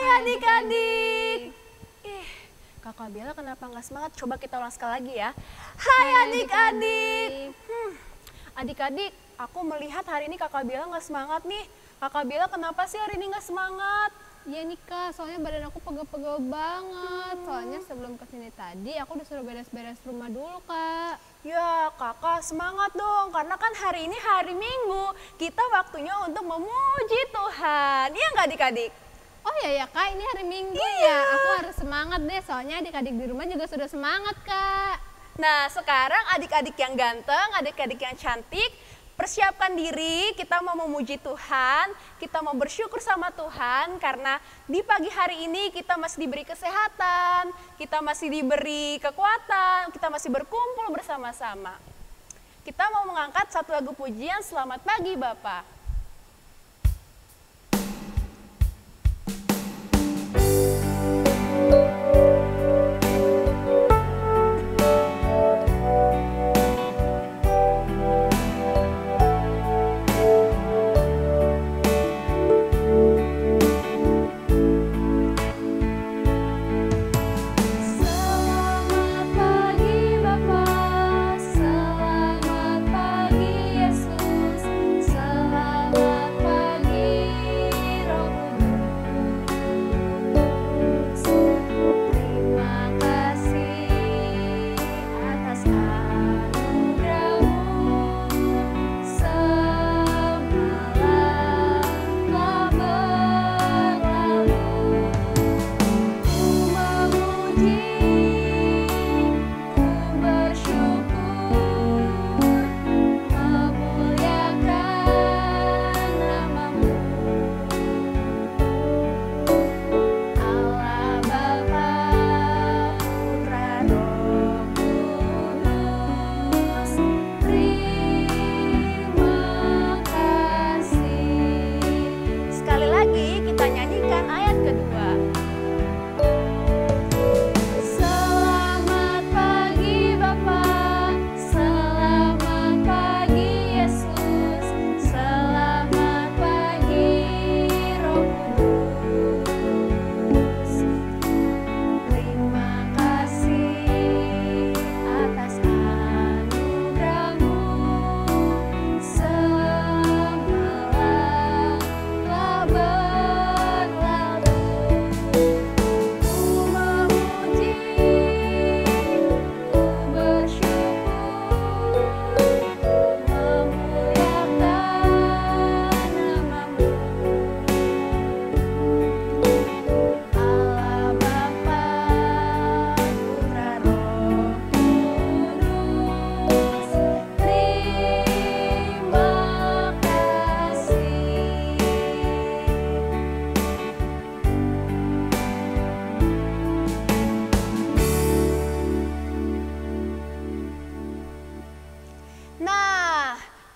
adik-adik. Kakak Bella kenapa nggak semangat? Coba kita ulang sekali lagi ya. Hai adik-adik. Adik-adik, aku melihat hari ini Kakak Bella nggak semangat nih. Kakak Bella kenapa sih hari ini nggak semangat? Iya nih Kak, soalnya badan aku pegel-pegel banget. Soalnya sebelum kesini tadi aku udah suruh beres-beres rumah dulu Kak. Ya kakak semangat dong, karena kan hari ini hari Minggu. Kita waktunya untuk memuji Tuhan. Iya nggak adik-adik? Oh ya Kak, ini hari Minggu Iya. ya. Aku harus semangat deh, soalnya adik-adik di rumah juga sudah semangat Kak. Nah sekarang adik-adik yang ganteng, adik-adik yang cantik, persiapkan diri, kita mau memuji Tuhan, kita mau bersyukur sama Tuhan karena di pagi hari ini kita masih diberi kesehatan, kita masih diberi kekuatan, kita masih berkumpul bersama-sama. Kita mau mengangkat satu lagu pujian, Selamat Pagi Bapak.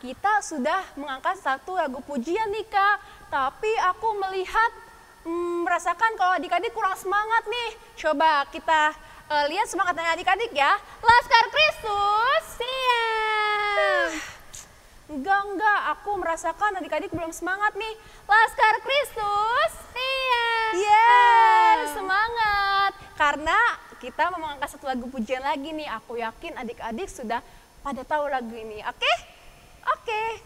Kita sudah mengangkat satu lagu pujian nih Kak, tapi aku merasakan kalau adik-adik kurang semangat nih. Coba kita lihat semangatnya adik-adik ya. Laskar Kristus, siap. Enggak, aku merasakan adik-adik belum semangat nih. Laskar Kristus, siap. Semangat. Karena kita mau mengangkat satu lagu pujian lagi nih. Aku yakin adik-adik sudah pada tahu lagu ini, oke? Oke.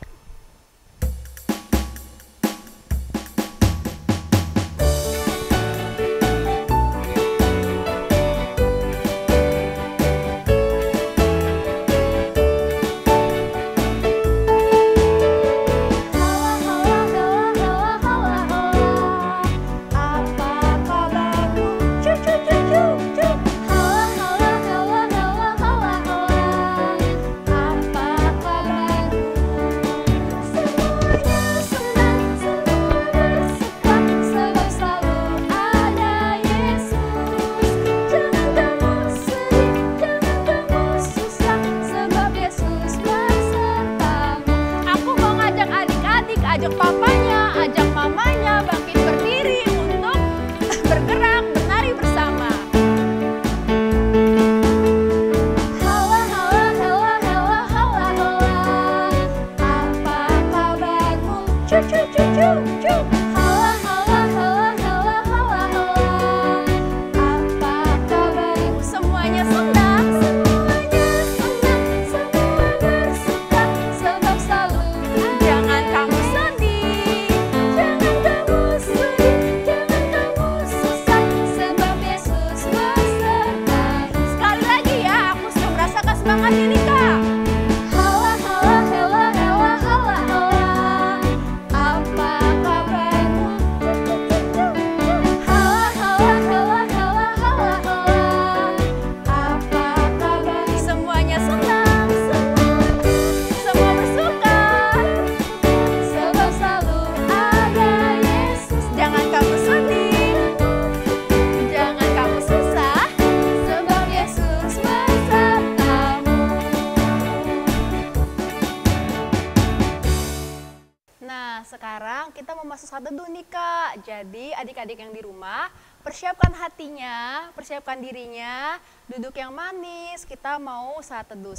adik-adik yang di rumah, persiapkan hatinya, persiapkan dirinya, duduk yang manis, kita mau saat teduh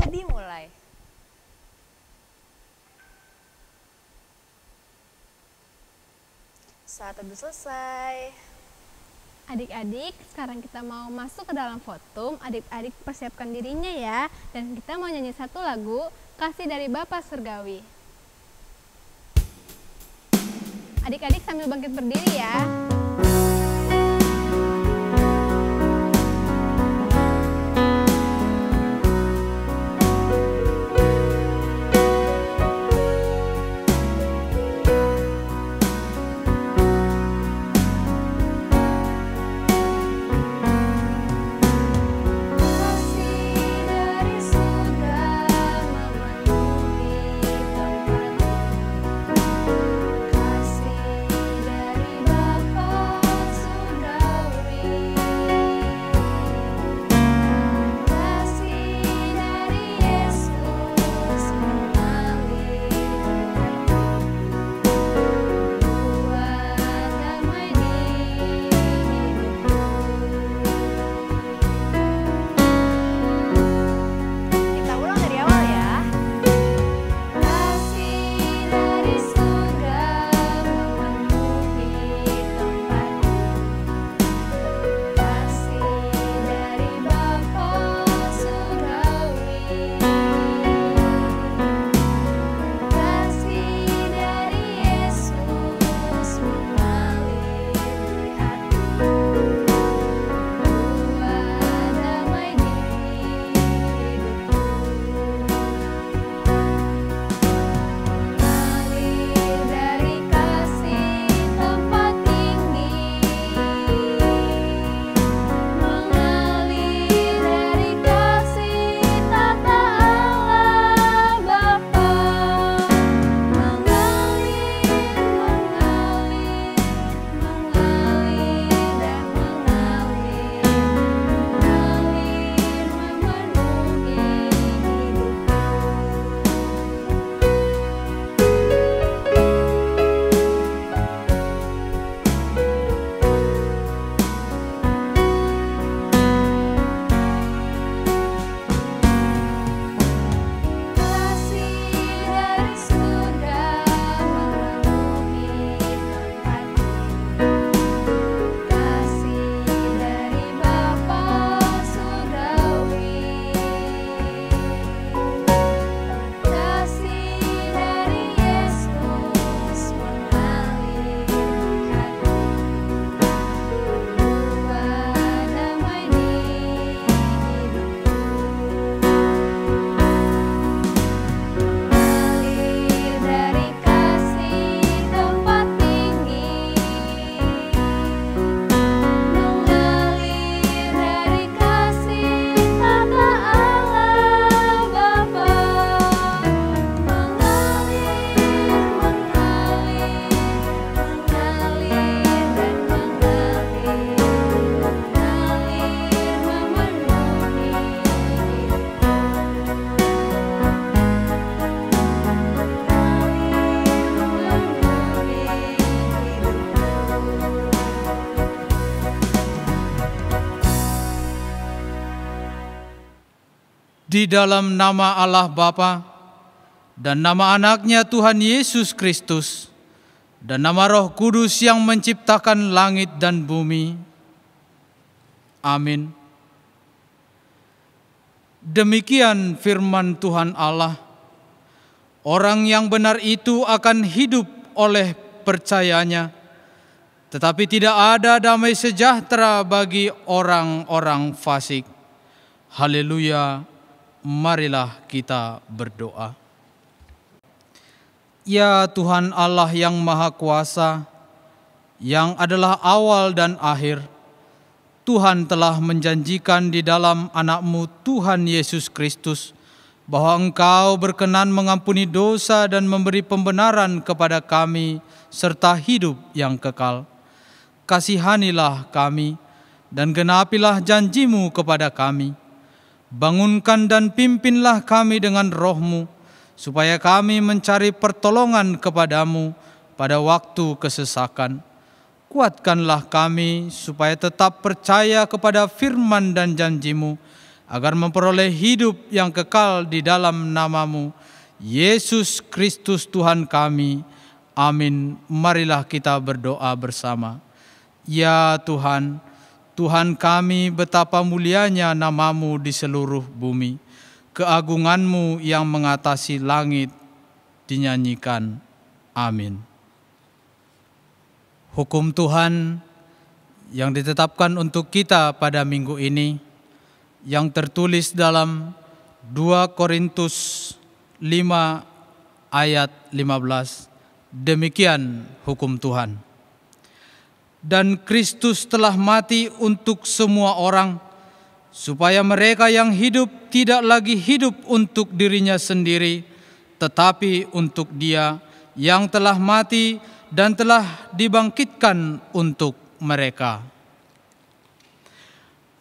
dimulai. Saat teduh selesai. Adik-adik, sekarang kita mau masuk ke dalam votum. Adik-adik persiapkan dirinya ya. Dan kita mau nyanyi satu lagu, Kasih dari Bapa Surgawi. Adik-adik sambil bangkit berdiri ya. Di dalam nama Allah Bapa dan nama anaknya Tuhan Yesus Kristus dan nama Roh Kudus yang menciptakan langit dan bumi. Amin. Demikian firman Tuhan Allah. Orang yang benar itu akan hidup oleh percayanya, tetapi tidak ada damai sejahtera bagi orang-orang fasik. Haleluya. Marilah kita berdoa. Ya Tuhan Allah yang Maha Kuasa, yang adalah awal dan akhir, Tuhan telah menjanjikan di dalam anak-Mu Tuhan Yesus Kristus bahwa Engkau berkenan mengampuni dosa dan memberi pembenaran kepada kami serta hidup yang kekal. Kasihanilah kami dan genapilah janji-Mu kepada kami. Bangunkan dan pimpinlah kami dengan Roh-Mu, supaya kami mencari pertolongan kepada-Mu pada waktu kesesakan. kuatkanlah kami supaya tetap percaya kepada firman dan janji-Mu, agar memperoleh hidup yang kekal di dalam nama-Mu, Yesus Kristus Tuhan kami. Amin. Marilah kita berdoa bersama. Ya Tuhan, Tuhan kami, betapa mulianya nama-Mu di seluruh bumi. Keagungan-Mu yang mengatasi langit dinyanyikan. Amin. Hukum Tuhan yang ditetapkan untuk kita pada minggu ini, yang tertulis dalam 2 Korintus 5 ayat 15. Demikian hukum Tuhan. Dan Kristus telah mati untuk semua orang, supaya mereka yang hidup tidak lagi hidup untuk dirinya sendiri, tetapi untuk Dia yang telah mati dan telah dibangkitkan untuk mereka.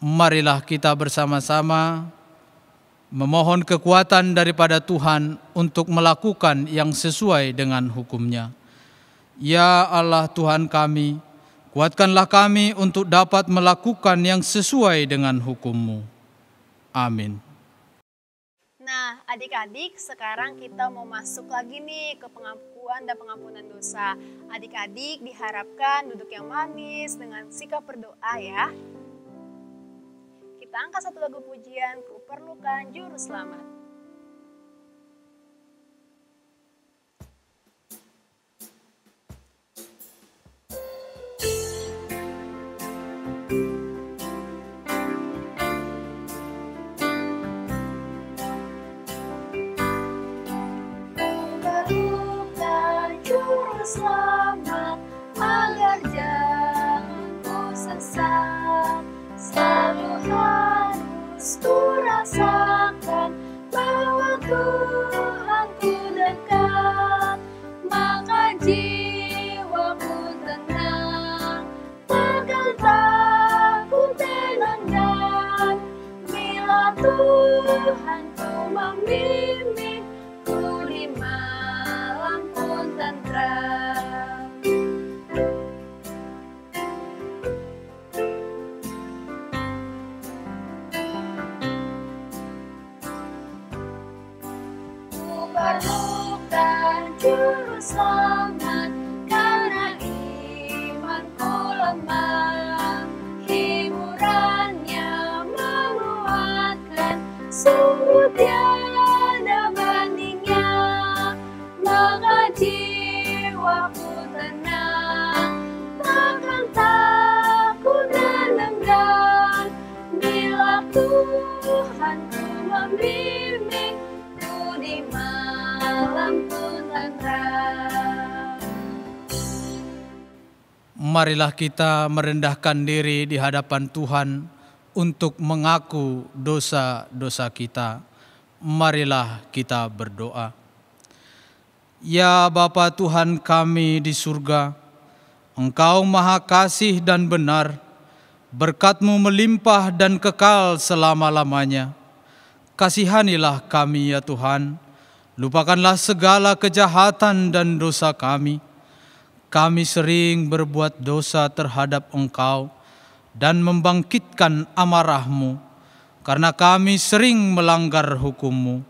Marilah kita bersama-sama memohon kekuatan daripada Tuhan untuk melakukan yang sesuai dengan hukum-Nya. Ya Allah Tuhan kami, kuatkanlah kami untuk dapat melakukan yang sesuai dengan hukum-Mu. Amin. Nah, adik-adik, sekarang kita mau masuk lagi nih ke pengakuan dan pengampunan dosa. Adik-adik diharapkan duduk yang manis dengan sikap berdoa ya. Kita angkat satu lagu pujian, Ku Perlukan Juru Selamat. Selamat agar jangan ku sesat, selalu harus ku rasakan bahwa Tuhan ku dekat, maka jiwaku tenang, takkan takut dan bila Tuhan ku membimbing ku di malam pun tentram. Perlukan juru selamat karena imanku lemah, hiburannya menguatkan, sungguh tiada bandingnya, maka jiwaku tenang, takkan takut dan enggan bila Tuhan ku membimbing di malam pun tentram. Marilah kita merendahkan diri di hadapan Tuhan untuk mengaku dosa-dosa kita. Marilah kita berdoa. Ya Bapa Tuhan kami di surga, Engkau maha kasih dan benar, berkat-Mu melimpah dan kekal selama-lamanya. Kasihanilah kami ya Tuhan, lupakanlah segala kejahatan dan dosa kami. Kami sering berbuat dosa terhadap Engkau dan membangkitkan amarah-Mu, karena kami sering melanggar hukum-Mu.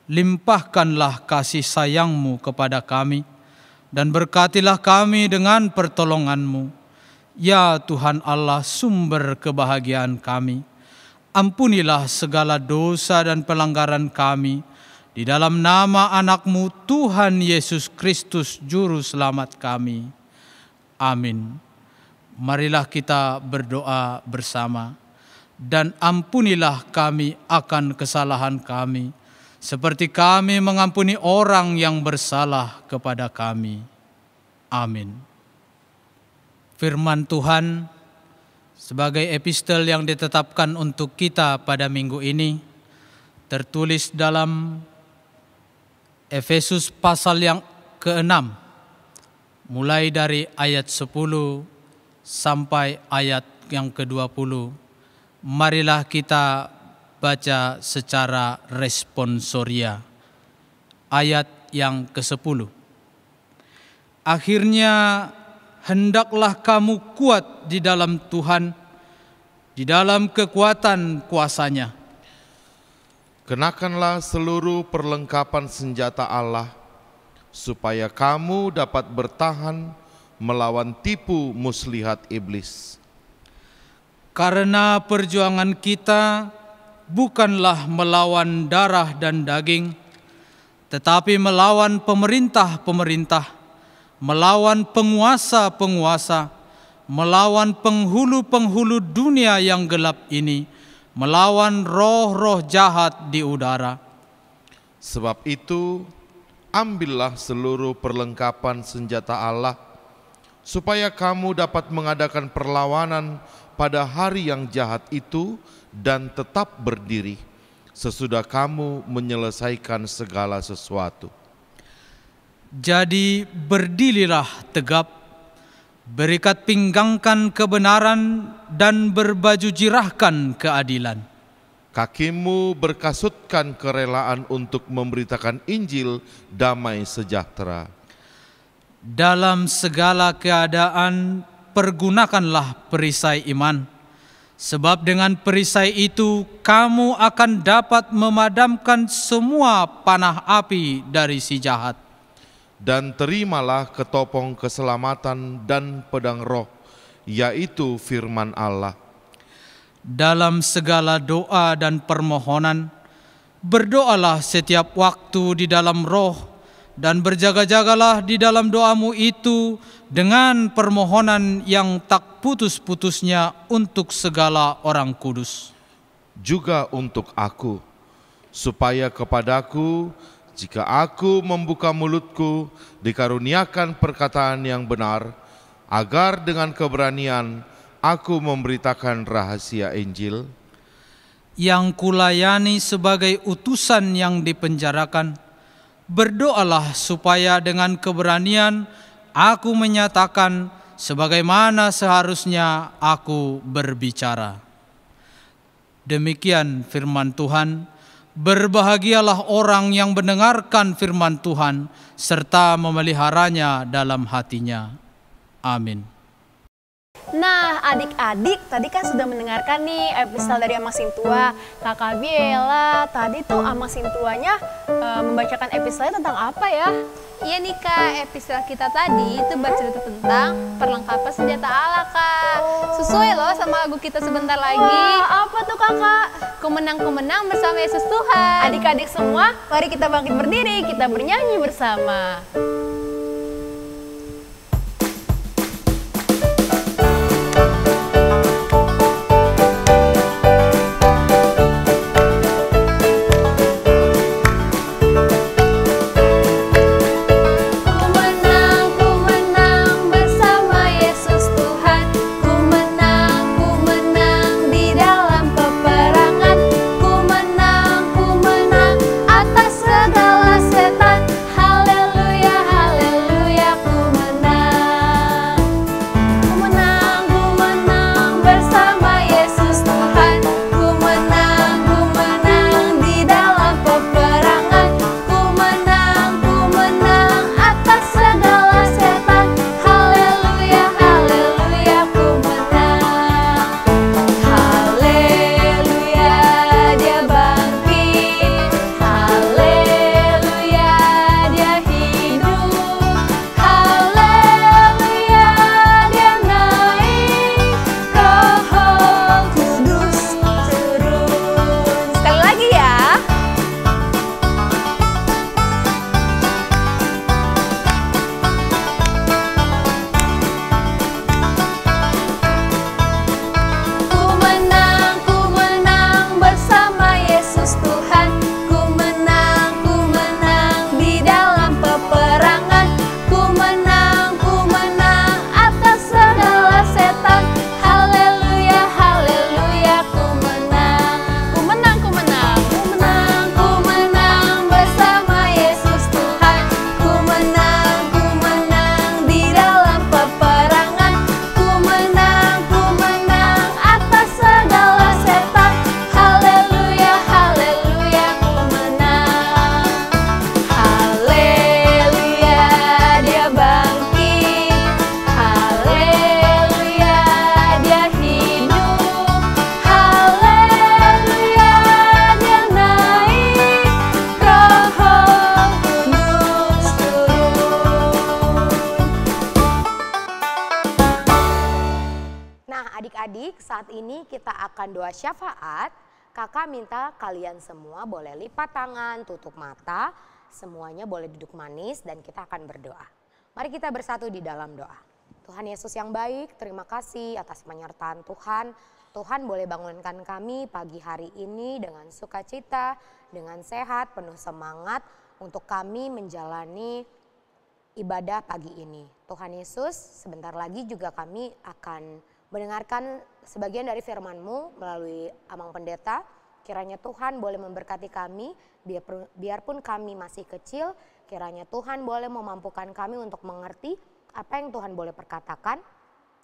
Limpahkanlah kasih sayang-Mu kepada kami, dan berkatilah kami dengan pertolongan-Mu. Ya Tuhan Allah, sumber kebahagiaan kami, ampunilah segala dosa dan pelanggaran kami, di dalam nama anak-Mu Tuhan Yesus Kristus Juru Selamat kami. Amin. Marilah kita berdoa bersama. Dan ampunilah kami akan kesalahan kami, seperti kami mengampuni orang yang bersalah kepada kami. Amin. Firman Tuhan sebagai epistel yang ditetapkan untuk kita pada minggu ini, tertulis dalam Efesus pasal yang ke-6, mulai dari ayat 10 sampai ayat yang ke-20. Marilah kita baca secara responsoria. Ayat yang ke-10. Akhirnya hendaklah kamu kuat di dalam Tuhan, di dalam kekuatan kuasa-Nya. Kenakanlah seluruh perlengkapan senjata Allah, supaya kamu dapat bertahan melawan tipu muslihat iblis. Karena perjuangan kita bukanlah melawan darah dan daging, tetapi melawan pemerintah-pemerintah, melawan penguasa-penguasa, melawan penghulu-penghulu dunia yang gelap ini, melawan roh-roh jahat di udara. Sebab itu, ambillah seluruh perlengkapan senjata Allah, supaya kamu dapat mengadakan perlawanan pada hari yang jahat itu dan tetap berdiri sesudah kamu menyelesaikan segala sesuatu. Jadi berdirilah tegap, berikat pinggangkan kebenaran dan berbaju jirahkan keadilan. Kakimu berkasutkan kerelaan untuk memberitakan Injil damai sejahtera. Dalam segala keadaan pergunakanlah perisai iman, sebab dengan perisai itu kamu akan dapat memadamkan semua panah api dari si jahat. Dan terimalah ketopong keselamatan dan pedang roh, yaitu firman Allah. Dalam segala doa dan permohonan, berdoalah setiap waktu di dalam roh, dan berjaga-jagalah di dalam doamu itu dengan permohonan yang tak putus-putusnya untuk segala orang kudus. Juga untuk aku, supaya kepadaku, jika aku membuka mulutku, dikaruniakan perkataan yang benar, agar dengan keberanian aku memberitakan rahasia Injil, yang kulayani sebagai utusan yang dipenjarakan. Berdoalah supaya dengan keberanian aku menyatakan sebagaimana seharusnya aku berbicara. Demikian firman Tuhan. Berbahagialah orang yang mendengarkan firman Tuhan serta memeliharanya dalam hatinya. Amin. Nah, adik-adik tadi kan sudah mendengarkan nih episode dari Amang Sintua. Kakak Biela tadi tuh Amang Sintuanya membacakan episode tentang apa ya? Iya nih Kak, episode kita tadi itu bercerita tentang perlengkapan senjata Allah Kak. Sesuai loh sama lagu kita sebentar lagi. Wah, apa tuh kakak? Ku menang bersama Yesus Tuhan. Adik-adik semua, mari kita bangkit berdiri, kita bernyanyi bersama. Haleluya. Nah adik-adik, saat ini kita akan doa syafaat. Kakak minta kalian semua boleh lipat tangan, tutup mata, semuanya boleh duduk manis dan kita akan berdoa. Mari kita bersatu di dalam doa. Tuhan Yesus yang baik, terima kasih atas penyertaan Tuhan. Tuhan boleh bangunkan kami pagi hari ini dengan sukacita, dengan sehat, penuh semangat untuk kami menjalani ibadah pagi ini. Tuhan Yesus, sebentar lagi juga kami akan mendengarkan sebagian dari firman-Mu melalui Amang Pendeta. Kiranya Tuhan boleh memberkati kami, biarpun kami masih kecil, kiranya Tuhan boleh memampukan kami untuk mengerti apa yang Tuhan boleh perkatakan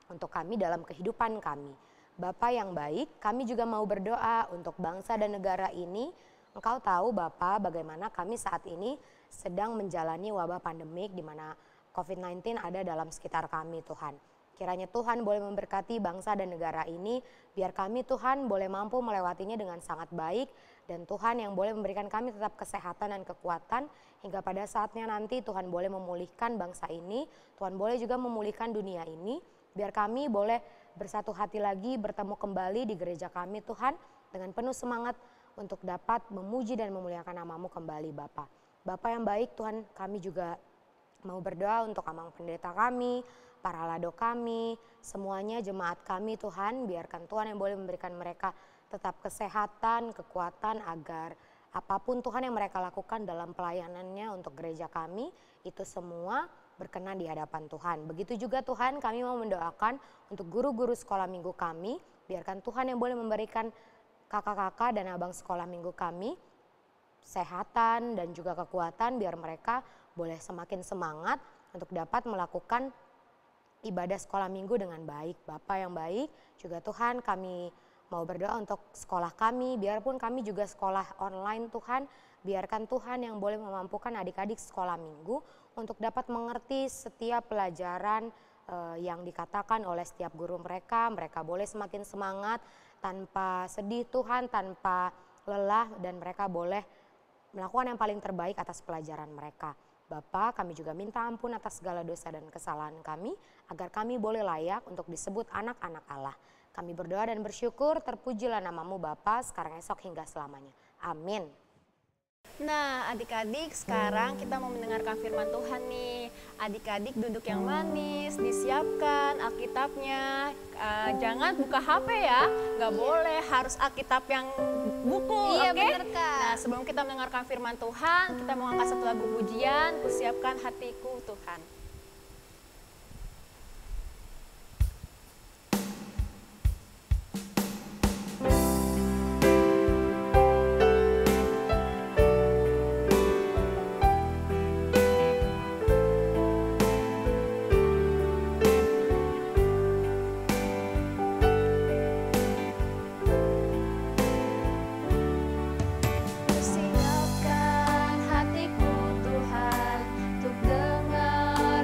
untuk kami dalam kehidupan kami. Bapa yang baik, kami juga mau berdoa untuk bangsa dan negara ini. Engkau tahu Bapa bagaimana kami saat ini sedang menjalani wabah pandemik di mana COVID-19 ada dalam sekitar kami Tuhan. Kiranya Tuhan boleh memberkati bangsa dan negara ini, biar kami Tuhan boleh mampu melewatinya dengan sangat baik. Dan Tuhan yang boleh memberikan kami tetap kesehatan dan kekuatan, hingga pada saatnya nanti Tuhan boleh memulihkan bangsa ini, Tuhan boleh juga memulihkan dunia ini. Biar kami boleh bersatu hati lagi bertemu kembali di gereja kami Tuhan, dengan penuh semangat untuk dapat memuji dan memuliakan nama-Mu kembali Bapa. Bapa yang baik Tuhan, kami juga mau berdoa untuk Amang Pendeta kami, para lado kami, semuanya jemaat kami Tuhan, biarkan Tuhan yang boleh memberikan mereka tetap kesehatan, kekuatan agar apapun Tuhan yang mereka lakukan dalam pelayanannya untuk gereja kami, itu semua berkenan di hadapan Tuhan. Begitu juga Tuhan kami mau mendoakan untuk guru-guru sekolah minggu kami, biarkan Tuhan yang boleh memberikan kakak-kakak dan abang sekolah minggu kami kesehatan dan juga kekuatan biar mereka boleh semakin semangat untuk dapat melakukan ibadah sekolah minggu dengan baik. Bapa yang baik, juga Tuhan kami mau berdoa untuk sekolah kami, biarpun kami juga sekolah online Tuhan, biarkan Tuhan yang boleh memampukan adik-adik sekolah minggu untuk dapat mengerti setiap pelajaran yang dikatakan oleh setiap guru mereka. Mereka boleh semakin semangat tanpa sedih Tuhan, tanpa lelah, dan mereka boleh melakukan yang paling terbaik atas pelajaran mereka. Bapa, kami juga minta ampun atas segala dosa dan kesalahan kami, agar kami boleh layak untuk disebut anak-anak Allah. Kami berdoa dan bersyukur, terpujilah nama-Mu Bapa, sekarang esok hingga selamanya. Amin. Nah adik-adik, sekarang kita mau mendengarkan firman Tuhan nih. Adik-adik duduk yang manis, disiapkan Alkitabnya. Jangan buka HP ya, nggak boleh, harus Alkitab yang buku, Iya, oke? bener, Kak. Nah sebelum kita mendengarkan firman Tuhan, kita mau angkat satu lagu pujian, Kusiapkan Hatiku Tuhan. Siapkan hatiku Tuhan, untuk dengar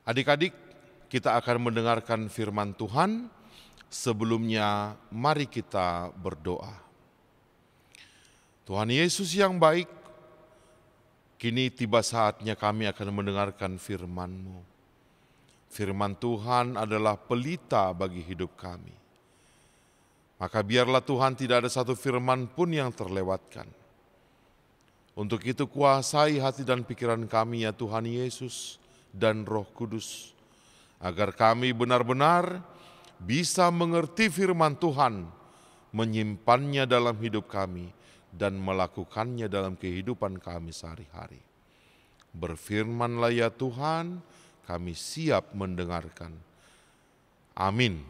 Adik-adik, kita akan mendengarkan firman Tuhan. Sebelumnya, mari kita berdoa. Tuhan Yesus yang baik, kini tiba saatnya kami akan mendengarkan firman-Mu. Firman Tuhan adalah pelita bagi hidup kami. Maka biarlah Tuhan tidak ada satu firman pun yang terlewatkan. Untuk itu kuasai hati dan pikiran kami ya Tuhan Yesus dan Roh Kudus, agar kami benar-benar bisa mengerti firman Tuhan, menyimpannya dalam hidup kami, dan melakukannya dalam kehidupan kami sehari-hari. Berfirmanlah ya Tuhan, kami siap mendengarkan. Amin.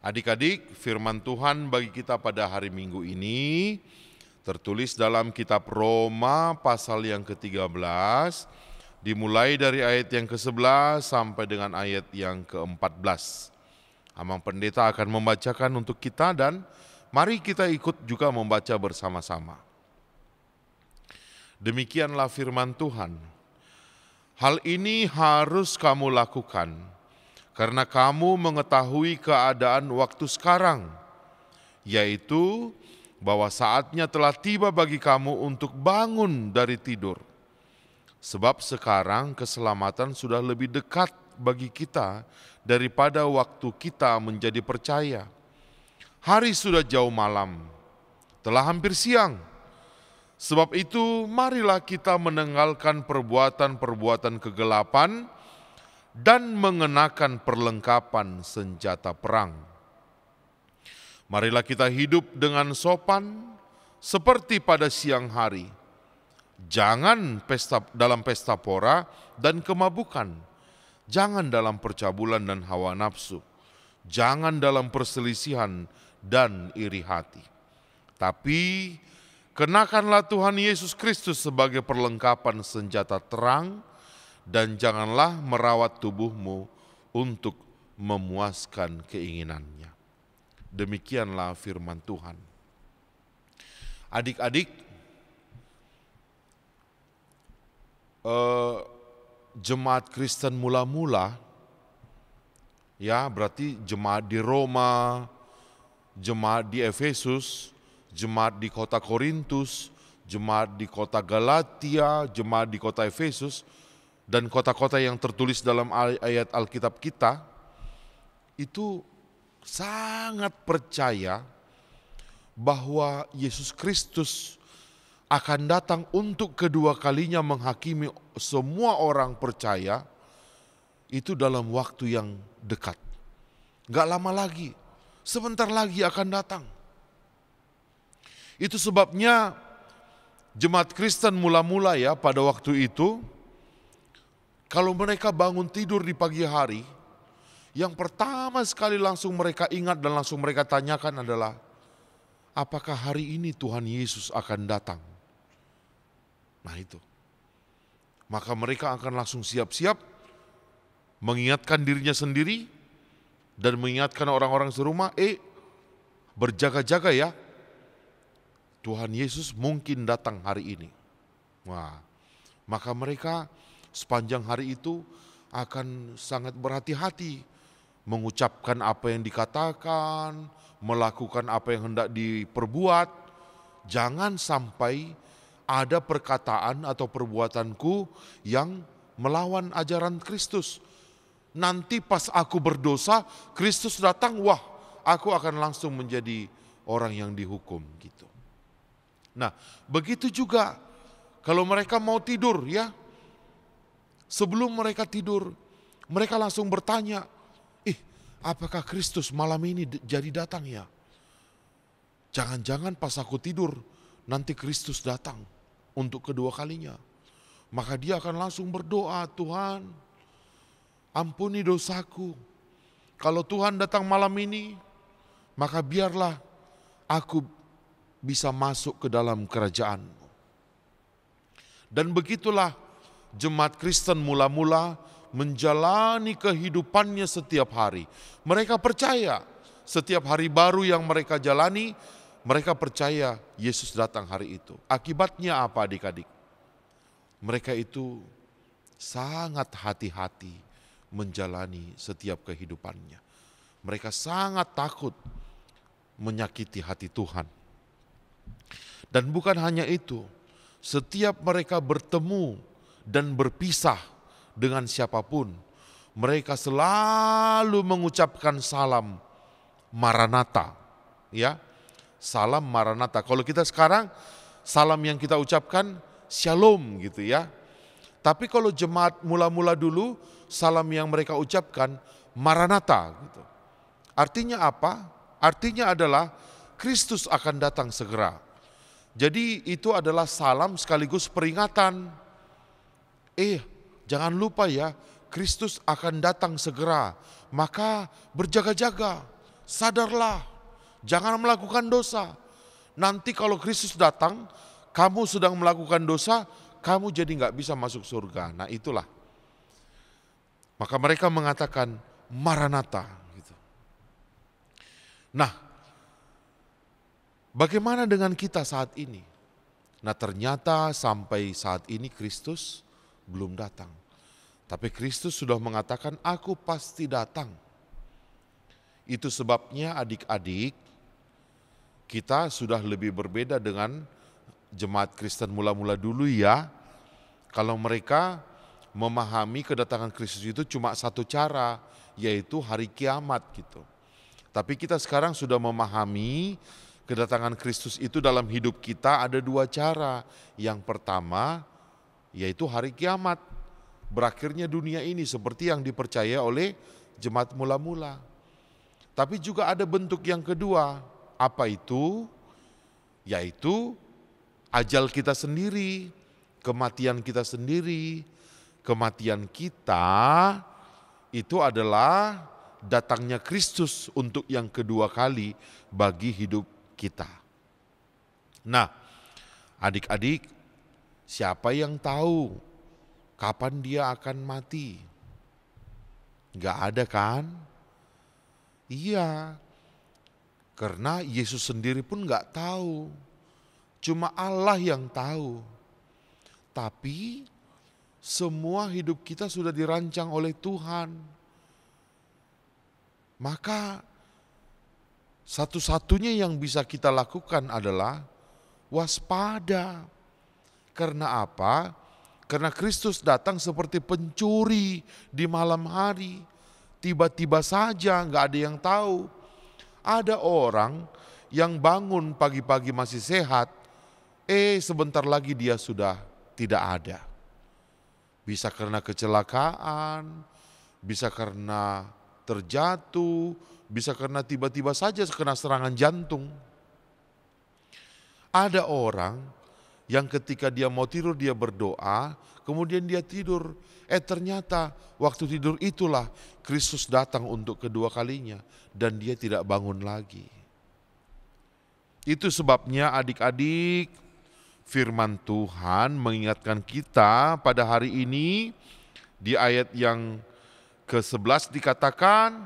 Adik-adik, firman Tuhan bagi kita pada hari Minggu ini tertulis dalam kitab Roma pasal yang ke-13, dimulai dari ayat yang ke-11 sampai dengan ayat yang ke-14. Amang Pendeta akan membacakan untuk kita dan mari kita ikut juga membaca bersama-sama. Demikianlah firman Tuhan. Hal ini harus kamu lakukan, karena kamu mengetahui keadaan waktu sekarang, yaitu bahwa saatnya telah tiba bagi kamu untuk bangun dari tidur. Sebab sekarang keselamatan sudah lebih dekat bagi kita daripada waktu kita menjadi percaya. Hari sudah jauh malam, telah hampir siang. Sebab itu marilah kita meninggalkan perbuatan-perbuatan kegelapan dan mengenakan perlengkapan senjata perang. Marilah kita hidup dengan sopan seperti pada siang hari. Jangan dalam pesta pora dan kemabukan. Jangan dalam percabulan dan hawa nafsu. Jangan dalam perselisihan dan iri hati. Tapi kenakanlah Tuhan Yesus Kristus sebagai perlengkapan senjata terang, dan janganlah merawat tubuhmu untuk memuaskan keinginannya. Demikianlah firman Tuhan. Adik-adik, jemaat Kristen mula-mula, ya berarti jemaat di Roma, jemaat di Efesus, jemaat di kota Korintus, jemaat di kota Galatia, jemaat di kota Efesus, dan kota-kota yang tertulis dalam ayat Alkitab kita, itu sangat percaya bahwa Yesus Kristus akan datang untuk kedua kalinya menghakimi semua orang percaya, itu dalam waktu yang dekat. Gak lama lagi, sebentar lagi akan datang. Itu sebabnya jemaat Kristen mula-mula ya pada waktu itu, kalau mereka bangun tidur di pagi hari, yang pertama sekali langsung mereka ingat dan langsung mereka tanyakan adalah, apakah hari ini Tuhan Yesus akan datang? Nah itu. Maka mereka akan langsung siap-siap mengingatkan dirinya sendiri dan mengingatkan orang-orang serumah, berjaga-jaga ya. Tuhan Yesus mungkin datang hari ini. Wah, maka mereka sepanjang hari itu akan sangat berhati-hati mengucapkan apa yang dikatakan, melakukan apa yang hendak diperbuat. Jangan sampai ada perkataan atau perbuatanku yang melawan ajaran Kristus. Nanti pas aku berdosa, Kristus datang, wah aku akan langsung menjadi orang yang dihukum gitu. Nah begitu juga kalau mereka mau tidur ya, sebelum mereka tidur, mereka langsung bertanya, apakah Kristus malam ini jadi datang ya? Jangan-jangan pas aku tidur, nanti Kristus datang untuk kedua kalinya. Maka dia akan langsung berdoa, Tuhan, ampuni dosaku. Kalau Tuhan datang malam ini, maka biarlah aku bisa masuk ke dalam kerajaan-Mu. Dan begitulah jemaat Kristen mula-mula menjalani kehidupannya setiap hari. Mereka percaya setiap hari baru yang mereka jalani, mereka percaya Yesus datang hari itu. Akibatnya apa adik-adik? Mereka itu sangat hati-hati menjalani setiap kehidupannya. Mereka sangat takut menyakiti hati Tuhan. Dan bukan hanya itu, setiap mereka bertemu dan berpisah dengan siapapun, mereka selalu mengucapkan salam Maranatha, ya. Salam Maranatha. Kalau kita sekarang salam yang kita ucapkan Shalom gitu ya. Tapi kalau jemaat mula-mula dulu salam yang mereka ucapkan Maranatha gitu. Artinya apa? Artinya adalah Kristus akan datang segera. Jadi itu adalah salam sekaligus peringatan. Jangan lupa ya, Kristus akan datang segera. Maka berjaga-jaga, sadarlah, jangan melakukan dosa. Nanti kalau Kristus datang, kamu sedang melakukan dosa, kamu jadi nggak bisa masuk surga. Nah itulah. Maka mereka mengatakan Maranatha. Gitu. Nah, bagaimana dengan kita saat ini? Nah ternyata sampai saat ini Kristus belum datang. Tapi Kristus sudah mengatakan, aku pasti datang. Itu sebabnya adik-adik, kita sudah lebih berbeda dengan jemaat Kristen mula-mula dulu ya. Kalau mereka memahami kedatangan Kristus itu cuma satu cara, yaitu hari kiamat gitu. Tapi kita sekarang sudah memahami kedatangan Kristus itu dalam hidup kita ada dua cara. Yang pertama yaitu hari kiamat, berakhirnya dunia ini seperti yang dipercaya oleh jemaat mula-mula. Tapi juga ada bentuk yang kedua, apa itu? Yaitu ajal kita sendiri, kematian kita sendiri. Kematian kita itu adalah datangnya Kristus untuk yang kedua kali bagi hidup kita. Nah, adik-adik, siapa yang tahu kapan dia akan mati? Gak ada kan? Iya, karena Yesus sendiri pun gak tahu. Cuma Allah yang tahu. Tapi semua hidup kita sudah dirancang oleh Tuhan. Maka satu-satunya yang bisa kita lakukan adalah waspada. Karena apa? Karena Kristus datang seperti pencuri di malam hari. Tiba-tiba saja, nggak ada yang tahu. Ada orang yang bangun pagi-pagi masih sehat, sebentar lagi dia sudah tidak ada. Bisa karena kecelakaan, bisa karena terjatuh, bisa karena tiba-tiba saja kena serangan jantung. Ada orang yang ketika dia mau tidur dia berdoa, kemudian dia tidur. Ternyata waktu tidur itulah Kristus datang untuk kedua kalinya dan dia tidak bangun lagi. Itu sebabnya adik-adik, firman Tuhan mengingatkan kita pada hari ini di ayat yang ke-11 dikatakan,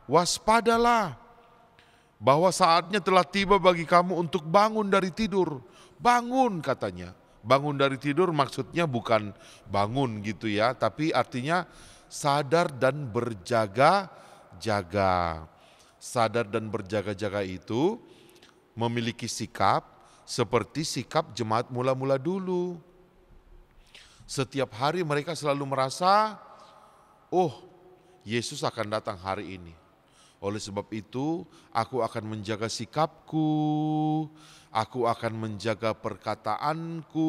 waspadalah bahwa saatnya telah tiba bagi kamu untuk bangun dari tidur. Bangun katanya. Bangun dari tidur maksudnya bukan bangun gitu ya, tapi artinya sadar dan berjaga-jaga. Sadar dan berjaga-jaga itu memiliki sikap seperti sikap jemaat mula-mula dulu. Setiap hari mereka selalu merasa, Yesus akan datang hari ini. Oleh sebab itu, aku akan menjaga sikapku, aku akan menjaga perkataanku,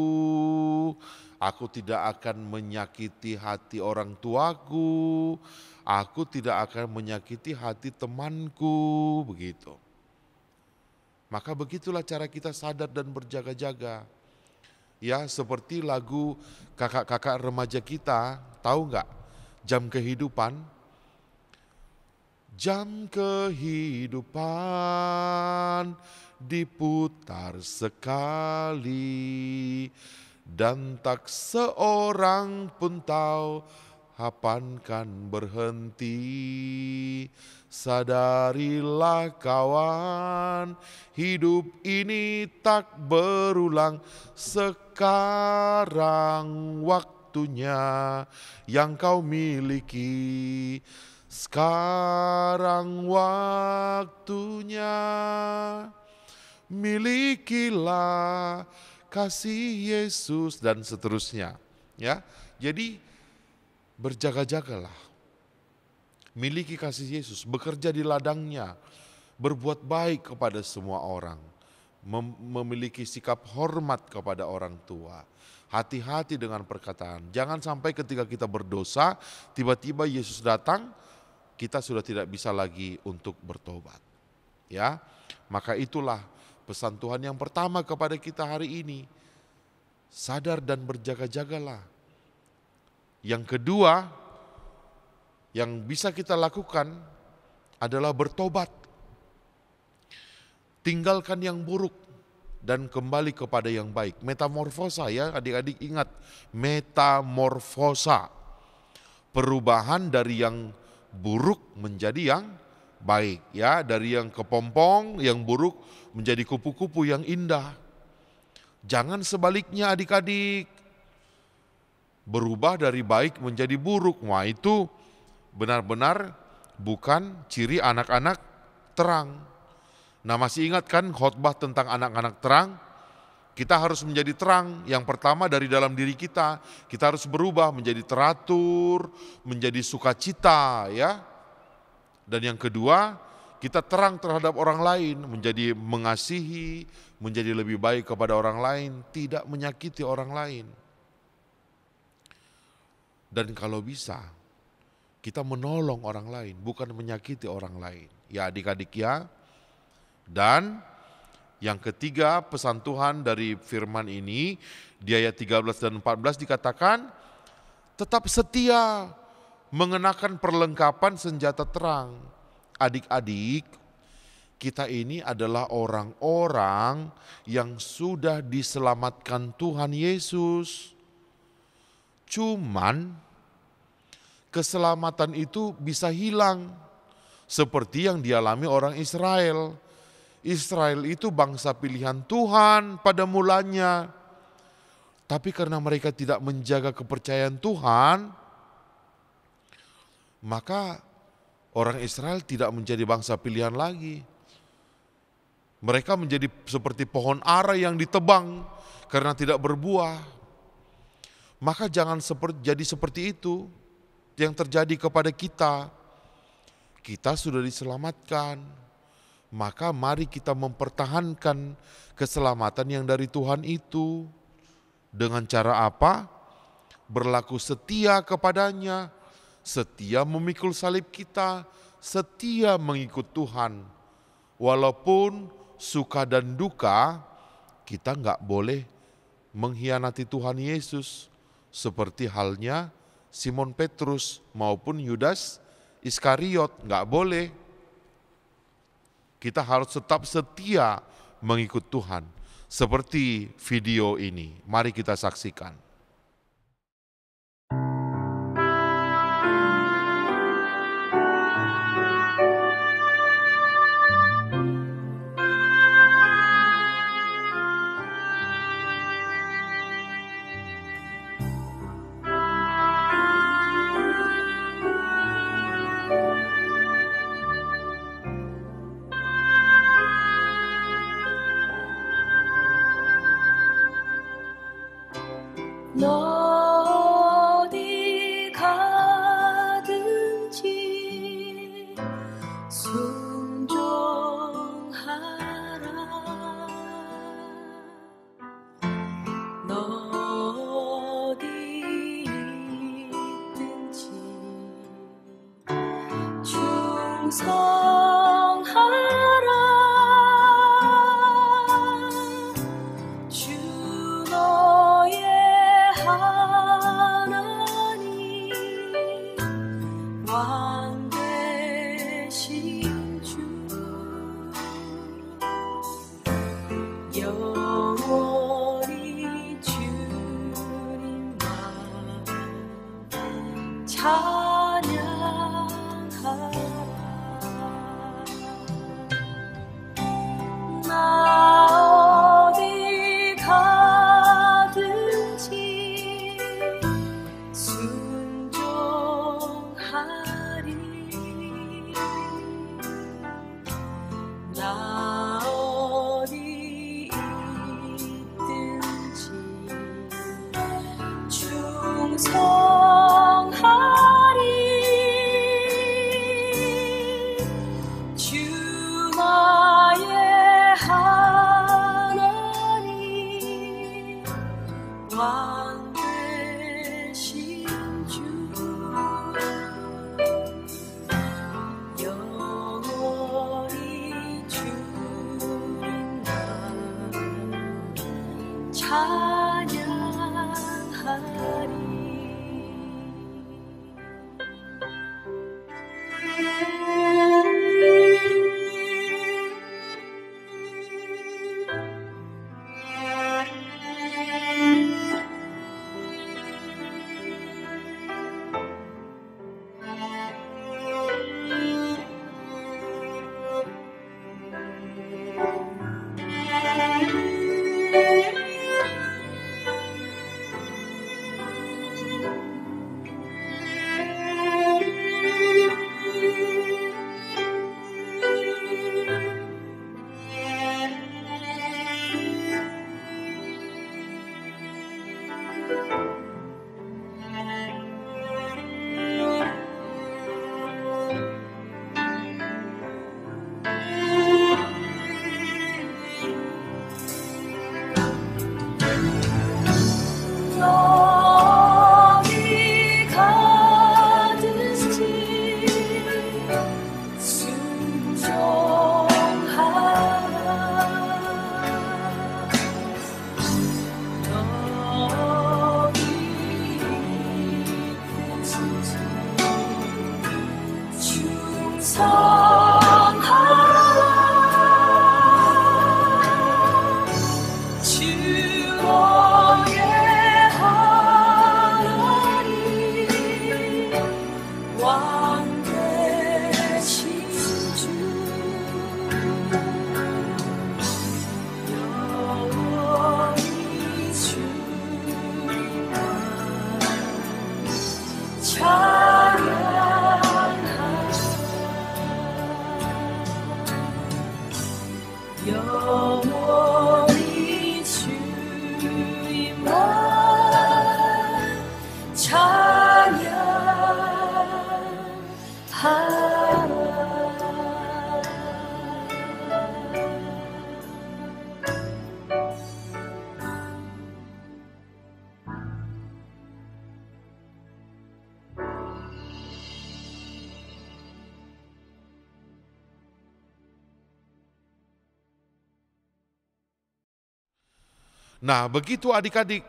aku tidak akan menyakiti hati orang tuaku, aku tidak akan menyakiti hati temanku, begitu. Maka begitulah cara kita sadar dan berjaga-jaga. Ya, seperti lagu kakak-kakak remaja kita, tahu nggak? Jam kehidupan. Jam kehidupan diputar sekali dan tak seorang pun tahu kapan kan berhenti. Sadarilah kawan, hidup ini tak berulang. Sekarang waktu waktunya yang kau miliki. Sekarang waktunya, milikilah kasih Yesus, dan seterusnya. Ya, jadi berjaga-jagalah, miliki kasih Yesus, bekerja di ladangnya, berbuat baik kepada semua orang, memiliki sikap hormat kepada orang tua. Hati-hati dengan perkataan, jangan sampai ketika kita berdosa, tiba-tiba Yesus datang, kita sudah tidak bisa lagi untuk bertobat. Ya, maka itulah pesan Tuhan yang pertama kepada kita hari ini. Sadar dan berjaga-jagalah. Yang kedua, yang bisa kita lakukan adalah bertobat. Tinggalkan yang buruk dan kembali kepada yang baik. Metamorfosa, ya adik-adik ingat, metamorfosa. Perubahan dari yang buruk menjadi yang baik, ya, dari yang kepompong, yang buruk menjadi kupu-kupu yang indah. Jangan sebaliknya adik-adik, berubah dari baik menjadi buruk. Wah, itu benar-benar bukan ciri anak-anak terang. Nah, masih ingat kan khotbah tentang anak-anak terang? Kita harus menjadi terang. Yang pertama dari dalam diri kita harus berubah menjadi teratur, menjadi sukacita, ya. Dan yang kedua, kita terang terhadap orang lain, menjadi mengasihi, menjadi lebih baik kepada orang lain, tidak menyakiti orang lain. Dan kalau bisa, kita menolong orang lain, bukan menyakiti orang lain. Ya adik-adik ya. Dan yang ketiga, pesan Tuhan dari firman ini di ayat 13 dan 14 dikatakan, tetap setia mengenakan perlengkapan senjata terang. Adik-adik, kita ini adalah orang-orang yang sudah diselamatkan Tuhan Yesus. Cuman keselamatan itu bisa hilang seperti yang dialami orang Israel. Israel itu bangsa pilihan Tuhan pada mulanya. Tapi karena mereka tidak menjaga kepercayaan Tuhan, maka orang Israel tidak menjadi bangsa pilihan lagi. Mereka menjadi seperti pohon ara yang ditebang karena tidak berbuah. Maka jangan jadi seperti itu yang terjadi kepada kita. Kita sudah diselamatkan. Maka mari kita mempertahankan keselamatan yang dari Tuhan itu. Dengan cara apa? Berlaku setia kepadanya, setia memikul salib kita, setia mengikut Tuhan. Walaupun suka dan duka, kita nggak boleh mengkhianati Tuhan Yesus. Seperti halnya Simon Petrus maupun Yudas Iskariot, nggak boleh. Kita harus tetap setia mengikut Tuhan. Seperti video ini, mari kita saksikan. 어디 가든지 순종하라. 너 어디 있든지 충성하라. 주 너의 하나님 왕 되신 주 영원히 주님만 찬양하라. 나 어디 가든지 순종하리 주 나의 하나님 왕 되신 주 영원히 주님 나 찬양하리. 너희 가든지 순종하라. 너희 충성하라. 주 너의 하나님 왕 되신 주 영원히 주님 찬양하라. 영원히 주님만 Nah, begitu adik-adik,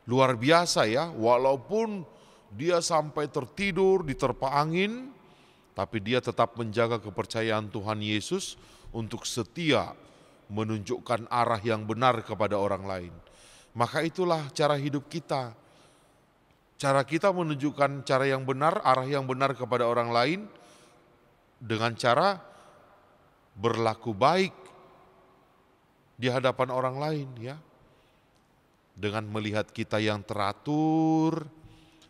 luar biasa ya, walaupun dia sampai tertidur diterpa angin, tapi dia tetap menjaga kepercayaan Tuhan Yesus untuk setia menunjukkan arah yang benar kepada orang lain. Maka itulah cara hidup kita. Cara kita menunjukkan cara yang benar, arah yang benar kepada orang lain dengan cara berlaku baik di hadapan orang lain ya. Dengan melihat kita yang teratur,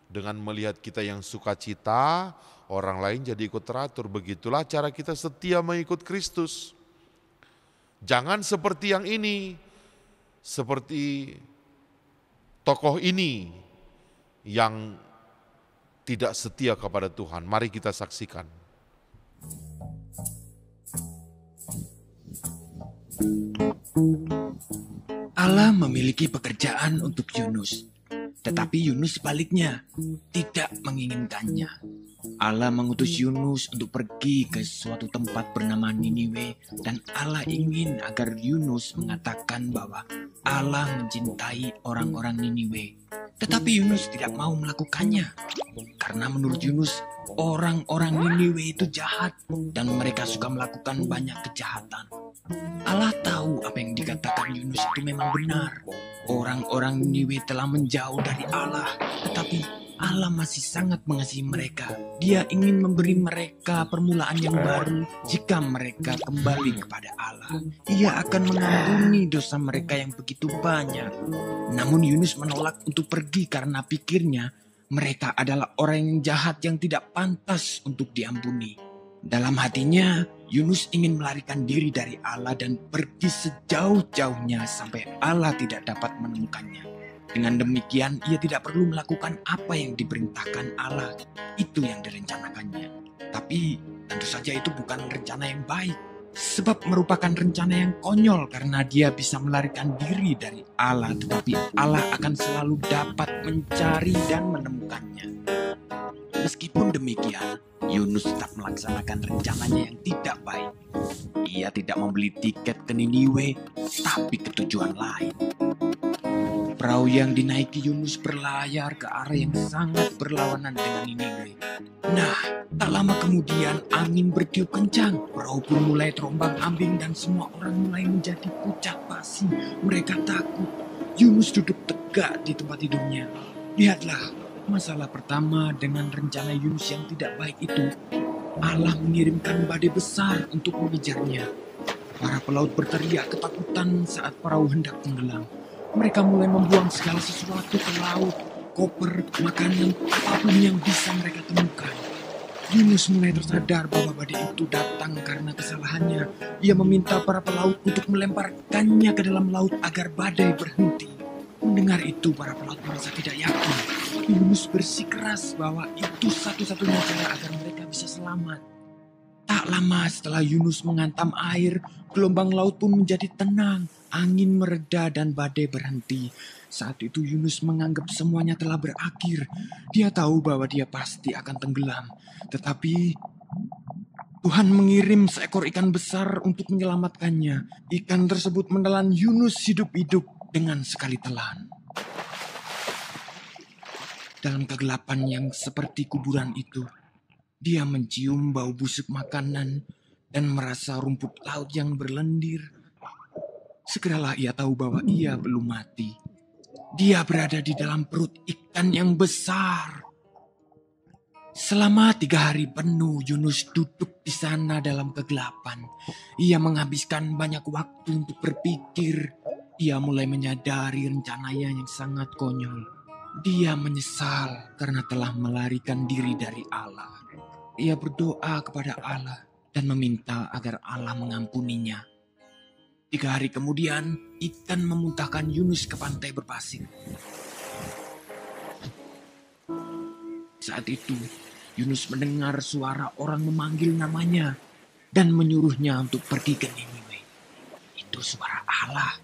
dengan melihat kita yang sukacita, orang lain jadi ikut teratur. Begitulah cara kita setia mengikut Kristus. Jangan seperti yang ini, seperti tokoh ini yang tidak setia kepada Tuhan. Mari kita saksikan. Allah memiliki pekerjaan untuk Yunus, tetapi Yunus sebaliknya tidak menginginkannya. Allah mengutus Yunus untuk pergi ke suatu tempat bernama Niniwe, dan Allah ingin agar Yunus mengatakan bahwa Allah mencintai orang-orang Niniwe. Tetapi Yunus tidak mau melakukannya, karena menurut Yunus orang-orang Niniwe itu jahat dan mereka suka melakukan banyak kejahatan. Allah tahu apa yang dikatakan Yunus itu memang benar. Orang-orang Niniwe telah menjauh dari Allah, tetapi Allah masih sangat mengasihi mereka. Dia ingin memberi mereka permulaan yang baru jika mereka kembali kepada Allah. Ia akan mengampuni dosa mereka yang begitu banyak. Namun Yunus menolak untuk pergi karena pikirnya mereka adalah orang yang jahat yang tidak pantas untuk diampuni. Dalam hatinya, Yunus ingin melarikan diri dari Allah dan pergi sejauh-jauhnya sampai Allah tidak dapat menemukannya. Dengan demikian, ia tidak perlu melakukan apa yang diperintahkan Allah. Itu yang direncanakannya. Tapi tentu saja itu bukan rencana yang baik. Sebab merupakan rencana yang konyol karena dia bisa melarikan diri dari Allah. Tetapi Allah akan selalu dapat mencari dan menemukannya. Meskipun demikian, Yunus tetap melaksanakan rencananya yang tidak baik. Ia tidak membeli tiket ke Niniwe, tapi ke tujuan lain. Perahu yang dinaiki Yunus berlayar ke arah yang sangat berlawanan dengan Niniwe. Nah, tak lama kemudian angin bertiup kencang. Perahu pun mulai terombang-ambing dan semua orang mulai menjadi pucat pasi. Mereka takut. Yunus duduk tegak di tempat tidurnya. Lihatlah, masalah pertama dengan rencana Yunus yang tidak baik itu, Allah mengirimkan badai besar untuk mengejarnya. Para pelaut berteriak ketakutan saat perahu hendak tenggelam. Mereka mulai membuang segala sesuatu ke laut, koper, makanan, apapun yang bisa mereka temukan. Yunus mulai tersadar bahwa badai itu datang karena kesalahannya. Ia meminta para pelaut untuk melemparkannya ke dalam laut agar badai berhenti. Mendengar itu, para pelaut merasa tidak yakin. Yunus bersikeras bahwa itu satu-satunya cara agar mereka bisa selamat. Tak lama setelah Yunus menghantam air, gelombang laut pun menjadi tenang. Angin mereda dan badai berhenti. Saat itu Yunus menganggap semuanya telah berakhir. Dia tahu bahwa dia pasti akan tenggelam. Tetapi Tuhan mengirim seekor ikan besar untuk menyelamatkannya. Ikan tersebut menelan Yunus hidup-hidup dengan sekali telan. Dalam kegelapan yang seperti kuburan itu, dia mencium bau busuk makanan dan merasa rumput laut yang berlendir. Segeralah ia tahu bahwa ia belum mati. Dia berada di dalam perut ikan yang besar. Selama 3 hari penuh Yunus duduk di sana dalam kegelapan. Ia menghabiskan banyak waktu untuk berpikir. Ia mulai menyadari rencananya yang sangat konyol. Dia menyesal karena telah melarikan diri dari Allah. Ia berdoa kepada Allah dan meminta agar Allah mengampuninya. 3 hari kemudian, ikan memuntahkan Yunus ke pantai berpasir. Saat itu, Yunus mendengar suara orang memanggil namanya dan menyuruhnya untuk pergi ke Niniwe. Itu suara Allah.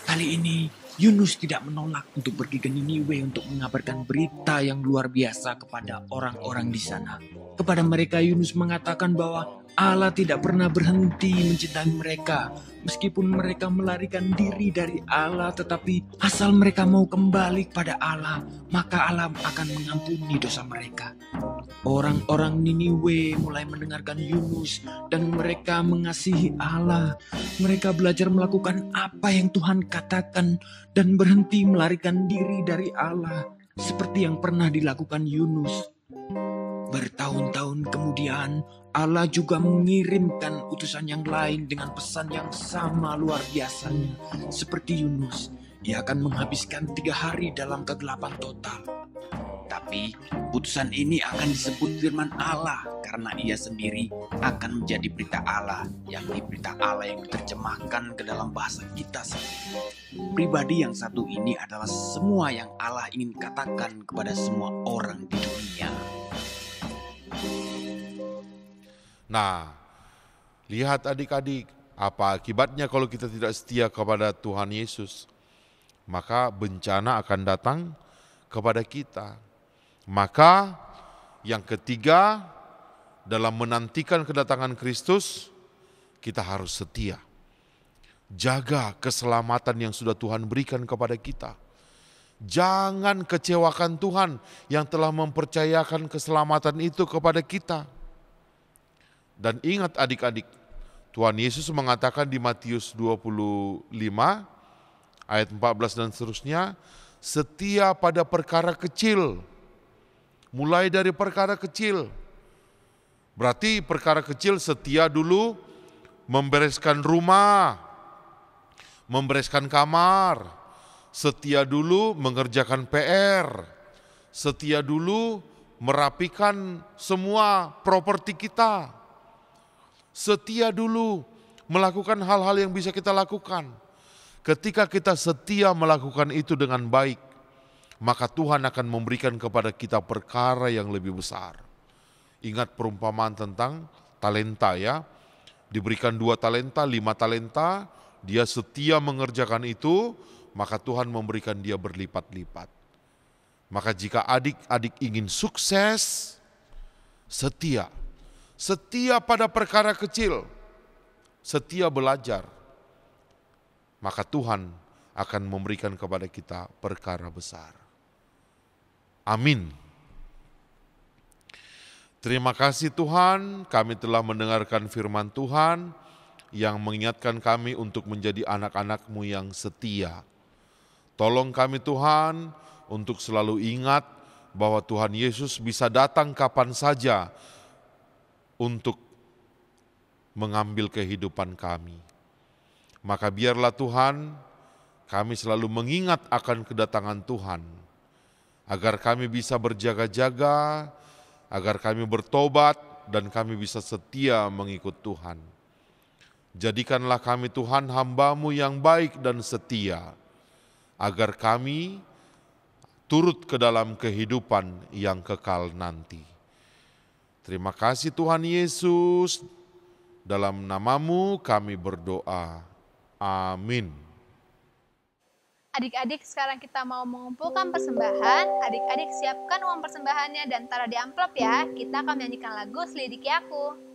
Kali ini, Yunus tidak menolak untuk pergi ke Niniwe untuk mengabarkan berita yang luar biasa kepada orang-orang di sana. Kepada mereka, Yunus mengatakan bahwa Allah tidak pernah berhenti mencintai mereka. Meskipun mereka melarikan diri dari Allah, tetapi asal mereka mau kembali kepada Allah, maka Allah akan mengampuni dosa mereka. Orang-orang Niniwe mulai mendengarkan Yunus dan mereka mengasihi Allah. Mereka belajar melakukan apa yang Tuhan katakan dan berhenti melarikan diri dari Allah, seperti yang pernah dilakukan Yunus. Bertahun-tahun kemudian, Allah juga mengirimkan utusan yang lain dengan pesan yang sama luar biasanya. Seperti Yunus, ia akan menghabiskan 3 hari dalam kegelapan total. Tapi utusan ini akan disebut firman Allah karena ia sendiri akan menjadi berita Allah, yakni berita Allah yang diterjemahkan ke dalam bahasa kita sendiri. Pribadi yang satu ini adalah semua yang Allah ingin katakan kepada semua orang di dunia. Nah, lihat adik-adik, apa akibatnya kalau kita tidak setia kepada Tuhan Yesus? Maka bencana akan datang kepada kita. Maka yang ketiga, dalam menantikan kedatangan Kristus, kita harus setia. Jaga keselamatan yang sudah Tuhan berikan kepada kita. Jangan kecewakan Tuhan yang telah mempercayakan keselamatan itu kepada kita. Dan ingat adik-adik, Tuhan Yesus mengatakan di Matius 25 ayat 14 dan seterusnya, setia pada perkara kecil. Mulai dari perkara kecil. Berarti perkara kecil setia dulu membereskan rumah, membereskan kamar, setia dulu mengerjakan PR, setia dulu merapikan semua properti kita. Setia dulu melakukan hal-hal yang bisa kita lakukan. Ketika kita setia melakukan itu dengan baik, maka Tuhan akan memberikan kepada kita perkara yang lebih besar. Ingat perumpamaan tentang talenta ya. Diberikan 2 talenta, 5 talenta, dia setia mengerjakan itu, maka Tuhan memberikan dia berlipat-lipat. Maka jika adik-adik ingin sukses, setia pada perkara kecil, setia belajar, maka Tuhan akan memberikan kepada kita perkara besar. Amin. Terima kasih Tuhan, kami telah mendengarkan firman Tuhan yang mengingatkan kami untuk menjadi anak-anak-Mu yang setia. Tolong kami Tuhan untuk selalu ingat bahwa Tuhan Yesus bisa datang kapan saja untuk mengambil kehidupan kami. Maka biarlah Tuhan, kami selalu mengingat akan kedatangan Tuhan, agar kami bisa berjaga-jaga, agar kami bertobat dan kami bisa setia mengikut Tuhan. Jadikanlah kami Tuhan hamba-Mu yang baik dan setia, agar kami turut ke dalam kehidupan yang kekal nanti. Terima kasih Tuhan Yesus, dalam nama-Mu kami berdoa. Amin. Adik-adik, sekarang kita mau mengumpulkan persembahan. Adik-adik siapkan uang persembahannya dan taruh di amplop ya. Kita akan menyanyikan lagu Selidiki Aku.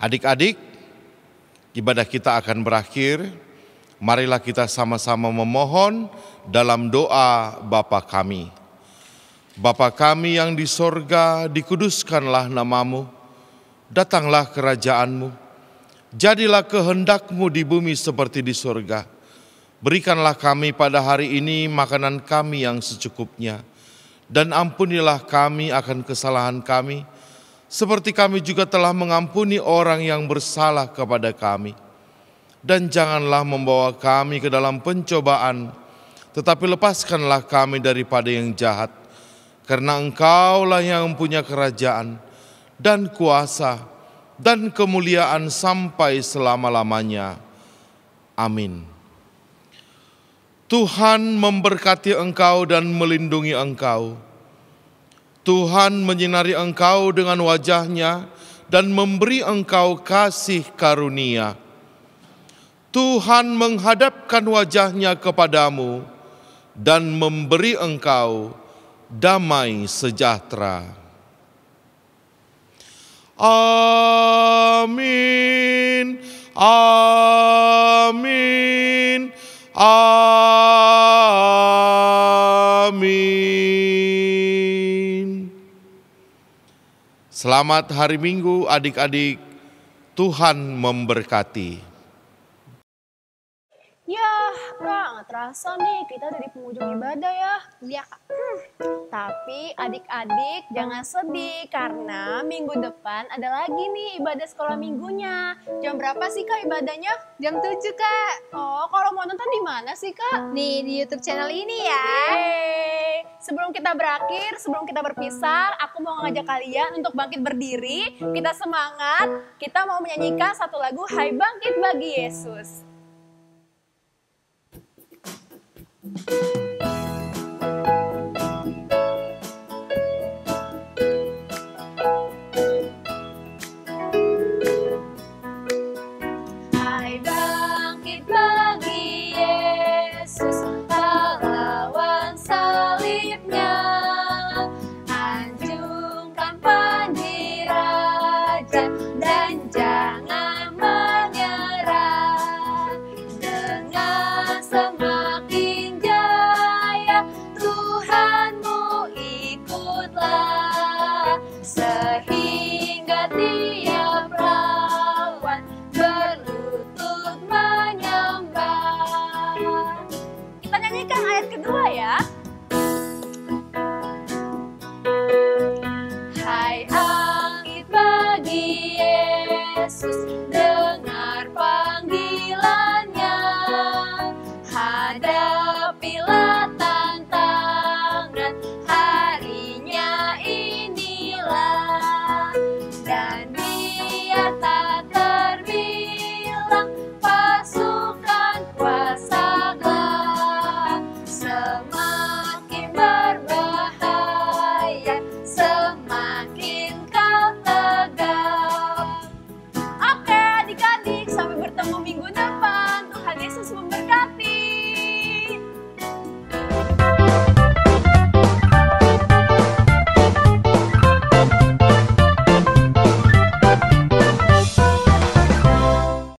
Adik-adik, ibadah kita akan berakhir. Marilah kita sama-sama memohon dalam doa Bapa kami. Bapa kami yang di sorga, dikuduskanlah namamu. Datanglah kerajaanmu. Jadilah kehendakmu di bumi seperti di sorga. Berikanlah kami pada hari ini makanan kami yang secukupnya. Dan ampunilah kami akan kesalahan kami, seperti kami juga telah mengampuni orang yang bersalah kepada kami. Dan janganlah membawa kami ke dalam pencobaan, tetapi lepaskanlah kami daripada yang jahat. Karena Engkaulah yang mempunyai kerajaan, dan kuasa, dan kemuliaan sampai selama-lamanya. Amin. Tuhan memberkati engkau dan melindungi engkau. Tuhan menyinari engkau dengan wajah-Nya dan memberi engkau kasih karunia. Tuhan menghadapkan wajah-Nya kepadamu dan memberi engkau damai sejahtera. Amin. Amin. Amin. Selamat hari Minggu adik-adik, Tuhan memberkati. Ya, Kak, nggak terasa nih kita udah di penghujung ibadah ya. Iya, Kak. Tapi adik-adik jangan sedih karena minggu depan ada lagi nih ibadah sekolah minggunya. Jam berapa sih Kak ibadahnya? Jam 7, Kak. Oh, kalau mau nonton di mana sih Kak? Nih, di YouTube channel ini ya. Yeay. Sebelum kita berakhir, sebelum kita berpisah, aku mau ngajak kalian untuk bangkit berdiri. Kita semangat, kita mau menyanyikan satu lagu Hai Bangkit Bagi Yesus. Hai bangkit bagi Yesus, pahlawan salibnya. Anjungkan penjirajan dan jangan menyerah. Dengan semakin jaya Tuhanmu ikutlah, sehingga tiap lawan berlutut menyembah. Kita nyanyikan ayat kedua ya. Hai angin bagi Yesus.